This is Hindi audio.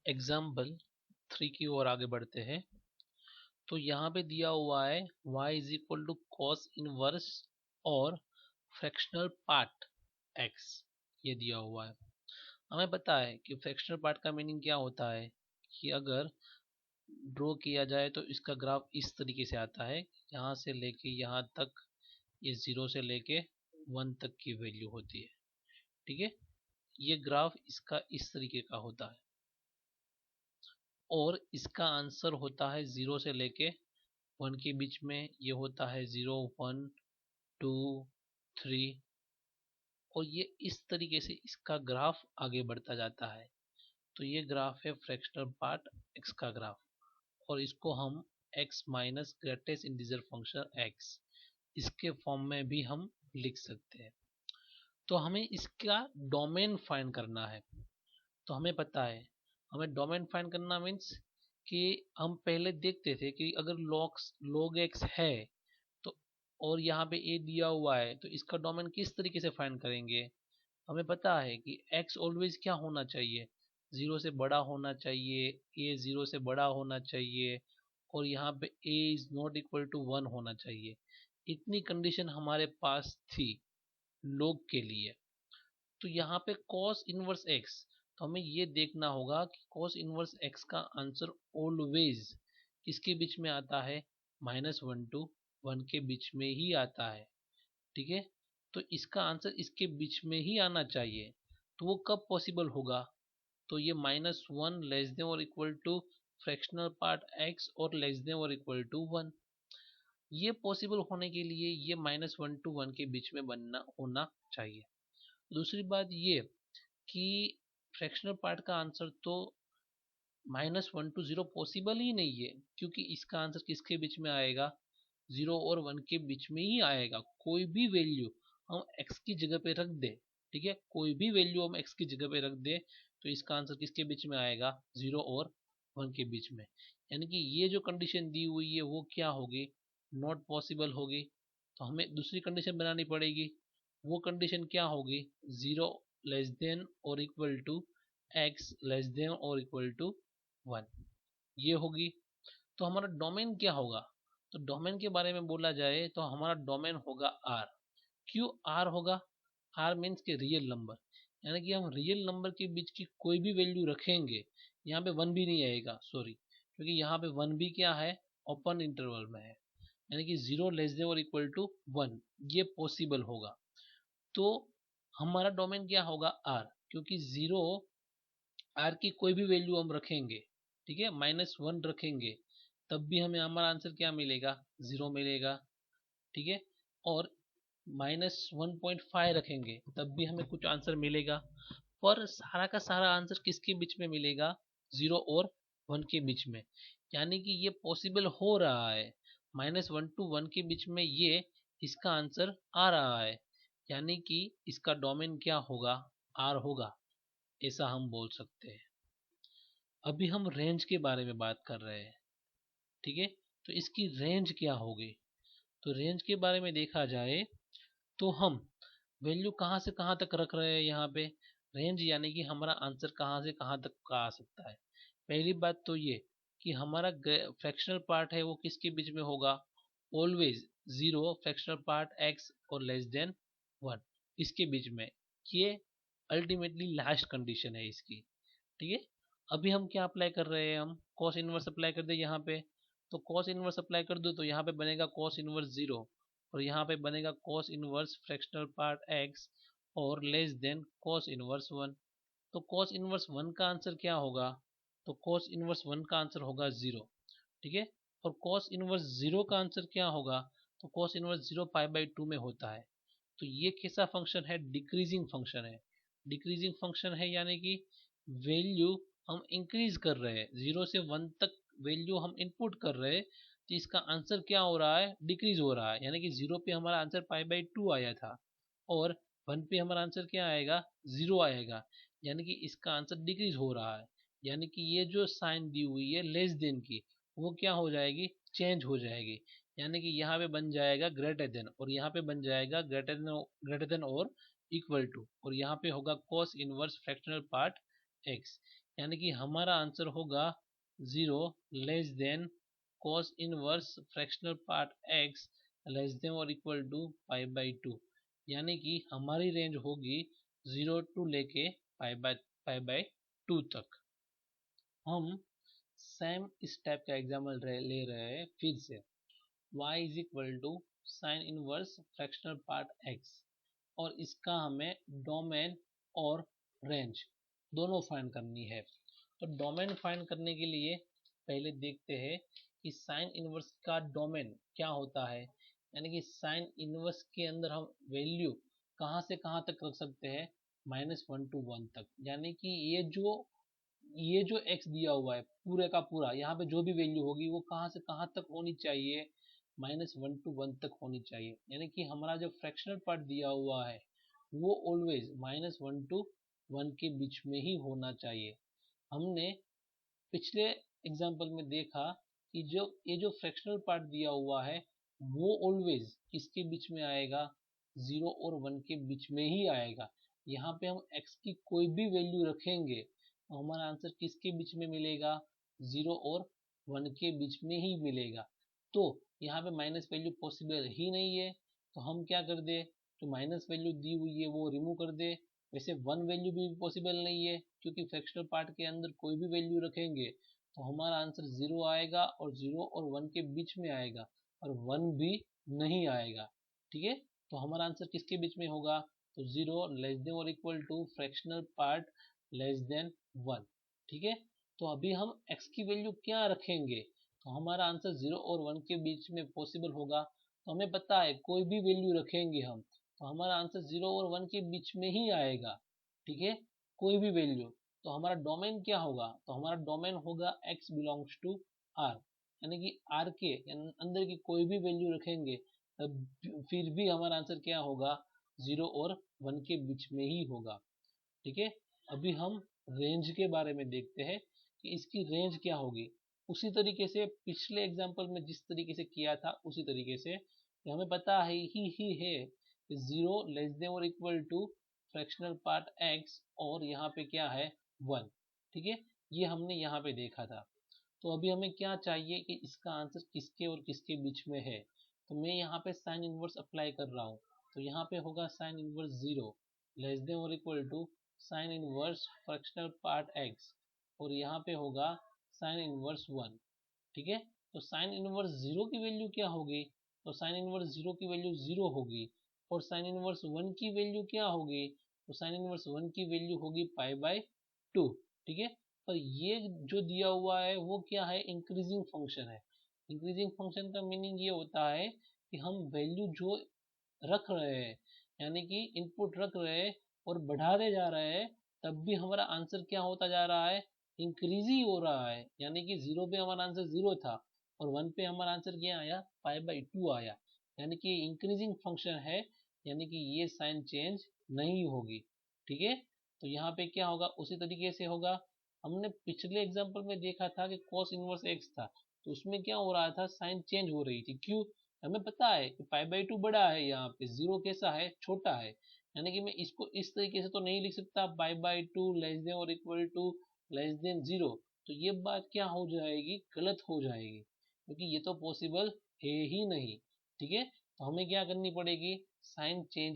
एग्जाम्पल 3 की ओर आगे बढ़ते हैं। तो यहाँ पे दिया हुआ है y is equal to cos inverse और फ्रैक्शनल पार्ट x, ये दिया हुआ है। हमें पता है कि फ्रैक्शनल पार्ट का मीनिंग क्या होता है कि अगर ड्रॉ किया जाए तो इसका ग्राफ इस तरीके से आता है, यहाँ से लेके यहाँ तक ये 0 से लेके 1 तक की वैल्यू होती है। ठीक है, ये ग्राफ इसका इस तरीके का होता है और इसका आंसर होता है 0 से लेके 1 के बीच में। ये होता है 0 1 2 3 और ये इस तरीके से इसका ग्राफ आगे बढ़ता जाता है। तो ये ग्राफ है फ्रैक्शनल पार्ट x का ग्राफ, और इसको हम x minus greatest integer function x इसके फॉर्म में भी हम लिख सकते हैं। तो हमें इसका डोमेन फाइंड करना है। तो हमें पता है, हमें डोमेन फाइंड करना मीन्स कि हम पहले देखते थे कि अगर log x है तो और यहाँ पे a दिया हुआ है तो इसका डोमेन किस तरीके से फाइंड करेंगे। हमें पता है कि x ऑलवेज क्या होना चाहिए, 0 से बड़ा होना चाहिए, a 0 से बड़ा होना चाहिए और यहाँ पे a is not equal to 1 होना चाहिए। इतनी कंडीशन हमारे पास थी log के लिए। तो यहाँ पे cos इनवर्स x, तो हमें ये देखना होगा कि cos इनवर्स x का आंसर ऑलवेज किसके बीच में आता है, -1 to 1 के बीच में ही आता है। ठीक है, तो इसका आंसर इसके बीच में ही आना चाहिए। तो वो कब पॉसिबल होगा, तो ये -1 लेस देन और equal to fractional part x और लेस देन और इक्वल टू 1। ये पॉसिबल होने के लिए ये -1 to 1 के बीच में बनना होना चाहिए। दूसरी बात ये कि फ्रैक्शनल पार्ट का आंसर तो -1 to 0 पॉसिबल ही नहीं है, क्योंकि इसका आंसर किसके बीच में आएगा, 0 और 1 के बीच में ही आएगा। कोई भी वैल्यू हम x की जगह पे रख दे, ठीक है, कोई भी वैल्यू हम x की जगह पे रख दे तो इसका आंसर किसके बीच में आएगा, 0 और 1 के बीच में। यानी कि ये जो कंडीशन दी हुई है वो क्या होगी, नॉट पॉसिबल होगी। तो हमें दूसरी कंडीशन बनानी पड़ेगी। वो कंडीशन क्या होगी, 0 लेस देन और equal to x less than और इक्वल टू 1, ये होगी। तो हमारा डोमेन क्या होगा, तो डोमेन के बारे में बोला जाए तो हमारा डोमेन होगा R। क्यों R होगा, R मीन्स के रियल नंबर, यानी कि हम रियल नंबर के बीच की कोई भी वैल्यू रखेंगे, यहाँ पे 1 भी नहीं आएगा, सॉरी, क्योंकि यहाँ पे 1 भी क्या है, ओपन इंटरवल में है, यानी कि 0 लेस देन और इक्वल टू 1 ये पॉसिबल होगा। तो हमारा डोमेन क्या होगा, R, क्योंकि 0 R की कोई भी वैल्यू हम रखेंगे, ठीक है, -1 रखेंगे तब भी हमें हमारा आंसर क्या मिलेगा, 0 मिलेगा। ठीक है, और -1.5 रखेंगे तब भी हमें कुछ आंसर मिलेगा। पर सारा का सारा आंसर किसके बीच में मिलेगा, 0 और 1 के बीच में। यानी कि ये पॉसिबल हो रहा है, -1 to 1 के बीच में ये इसका आंसर आ रहा है, यानी कि इसका डोमेन क्या होगा, R होगा, ऐसा हम बोल सकते हैं। अभी हम रेंज के बारे में बात कर रहे हैं। ठीक है, तो इसकी रेंज क्या होगी, तो रेंज के बारे में देखा जाए तो हम वैल्यू कहाँ से कहाँ तक रख रहे हैं यहाँ पे, रेंज यानी कि हमारा आंसर कहाँ से कहाँ तक का आ सकता है। पहली बात तो ये कि हमारा फ्रैक्शनल पार्ट है वो किसके बीच में होगा, ऑलवेज 0 फ्रैक्शनल पार्ट x और लेस देन 1 इसके बीच में। ये अल्टीमेटली लास्ट कंडीशन है इसकी। ठीक है, अभी हम क्या अप्लाई कर रहे हैं, हम कॉस इनवर्स अप्लाई कर दे यहाँ पे। तो कॉस इनवर्स अप्लाई कर दो तो यहाँ पे बनेगा कॉस इनवर्स 0 और यहाँ पे बनेगा cos inverse fractional part x और लेस देन कॉस इनवर्स 1। तो कॉस इनवर्स 1 का आंसर क्या होगा, तो कॉस इनवर्स 1 का आंसर होगा 0। ठीक है, और कॉस इनवर्स 0 का आंसर क्या होगा, तो कॉस इनवर्स 0 π/2 में होता है। तो ये कैसा फंक्शन है, डिक्रीजिंग फंक्शन है। डिक्रीजिंग फंक्शन है यानी कि वैल्यू हम इंक्रीज कर रहे हैं, 0 से 1 तक वैल्यू हम इनपुट कर रहे हैं, तो इसका आंसर क्या हो रहा है, डिक्रीज हो रहा है। यानी कि 0 पे हमारा आंसर π/2 आया था और 1 पे हमारा आंसर क्या आएगा, 0 आएगा, यानी कि इसका आंसर डिक्रीज हो रहा है। यानी कि ये जो साइन दी हुई है लेस देन की, वो क्या हो जाएगी, चेंज हो जाएगी। यानी कि यहाँ पे बन जाएगा ग्रेटर देन और यहाँ पे बन जाएगा ग्रेटर देन और इक्वल टू, और यहाँ पे होगा cos inverse fractional part x। यानी कि हमारा आंसर होगा 0 less then cos inverse fractional part x less than और इक्वल टू π/2, यानी कि हमारी रेंज होगी 0 टू लेके π/2 तक। हम सेम इस टाइप का एग्जाम्पल ले रहे हैं फिर से। y is equal to sine inverse fractional part x, और इसका हमें डोमेन और रेंज दोनों फाइंड करनी है। तो डोमेन फाइंड करने के लिए पहले देखते हैं कि साइन इनवर्स का डोमेन क्या होता है। यानी कि साइन इनवर्स के अंदर हम वैल्यू कहाँ से कहाँ तक रख सकते हैं, -1 to 1 तक। यानी कि ये जो x दिया हुआ है पूरे का पूरा, यहाँ पे जो भी वैल्यू होगी वो कहाँ से कहाँ तक होनी चाहिए, -1 to 1 तक होनी चाहिए। यानी कि हमारा जो फ्रैक्शनल पार्ट दिया हुआ है वो ऑलवेज -1 to 1 के बीच में ही होना चाहिए। हमने पिछले एग्जाम्पल में देखा कि ये जो फ्रैक्शनल पार्ट दिया हुआ है वो ऑलवेज किसके बीच में आएगा, 0 और 1 के बीच में ही आएगा। यहाँ पे हम x की कोई भी वैल्यू रखेंगे तो हमारा आंसर किसके बीच में मिलेगा, 0 और 1 के बीच में ही मिलेगा। तो यहाँ पे माइनस वैल्यू पॉसिबल ही नहीं है, तो हम क्या कर दे, जो माइनस वैल्यू दी हुई है वो रिमूव कर दे। वैसे 1 वैल्यू भी पॉसिबल नहीं है, क्योंकि फ्रैक्शनल पार्ट के अंदर कोई भी वैल्यू रखेंगे तो हमारा आंसर 0 आएगा, और 0 और 1 के बीच में आएगा, और 1 भी नहीं आएगा। ठीक है, तो हमारा आंसर किसके बीच में होगा, तो 0 लेस देन और equal to fractional part less than 1। ठीक है, तो अभी हम x की वैल्यू क्या रखेंगे, तो हमारा आंसर 0 और 1 के बीच में पॉसिबल होगा। तो हमें पता है कोई भी वैल्यू रखेंगे हम तो हमारा आंसर 0 और 1 के बीच में ही आएगा। ठीक है, कोई भी वैल्यू। तो हमारा डोमेन क्या होगा, तो हमारा डोमेन होगा x बिलोंग्स टू r, यानी कि r के अंदर की कोई भी वैल्यू रखेंगे तब फिर भी हमारा आंसर क्या होगा, 0 और 1 के बीच में ही होगा। ठीक है, अभी हम रेंज के बारे में देखते हैं कि इसकी रेंज क्या होगी। उसी तरीके से पिछले एग्जाम्पल में जिस तरीके से किया था उसी तरीके से, कि हमें पता है ही है कि 0 लेस देन और equal to fractional part x, और यहाँ पे क्या है 1। ठीक है, ये हमने यहाँ पे देखा था। तो अभी हमें क्या चाहिए कि इसका आंसर किसके और किसके बीच में है। तो मैं यहाँ पे साइन इनवर्स अप्लाई कर रहा हूँ, तो यहाँ पे होगा साइन इनवर्स 0 लेस देन और equal to sine inverse fractional part x, और यहाँ पे होगा साइन इनवर्स 1। ठीक है, तो साइन इनवर्स 0 की वैल्यू क्या होगी, तो साइन इनवर्स 0 की वैल्यू 0 होगी, और साइन इनवर्स 1 की वैल्यू क्या होगी, तो साइन इनवर्स 1 की वैल्यू होगी π/2। ठीक है, पर ये जो दिया हुआ है वो क्या है, इंक्रीजिंग फंक्शन है। इंक्रीजिंग फंक्शन का मीनिंग ये होता है कि हम वैल्यू जो रख रहे हैं, यानी कि इनपुट रख रहे हैं और बढ़ाते जा रहे हैं, तब भी हमारा आंसर क्या होता जा रहा है, इंक्रीज ही हो रहा है। यानी कि 0 पे हमारा आंसर 0 था और 1 पे हमारा आंसर क्या आया, π/2 आया। यानी कि इंक्रीजिंग फंक्शन है, यानी कि ये साइन चेंज नहीं होगी। ठीक है, तो यहाँ पे क्या होगा, उसी तरीके से होगा। हमने पिछले एग्जाम्पल में देखा था कि cos इनवर्स x था, तो उसमें क्या हो रहा था, साइन चेंज हो रही थी। क्यों, हमें पता है कि π/2 बड़ा है, यहाँ पे 0 कैसा है, छोटा है। यानी कि मैं इसको इस तरीके से तो नहीं लिख सकता π/2 लेस देन और इक्वल टू लेस देन 0, तो ये बात क्या हो जाएगी, गलत हो जाएगी, क्योंकि ये तो पॉसिबल है ही नहीं। ठीक है, तो हमें क्या करनी पड़ेगी, साइन चेंज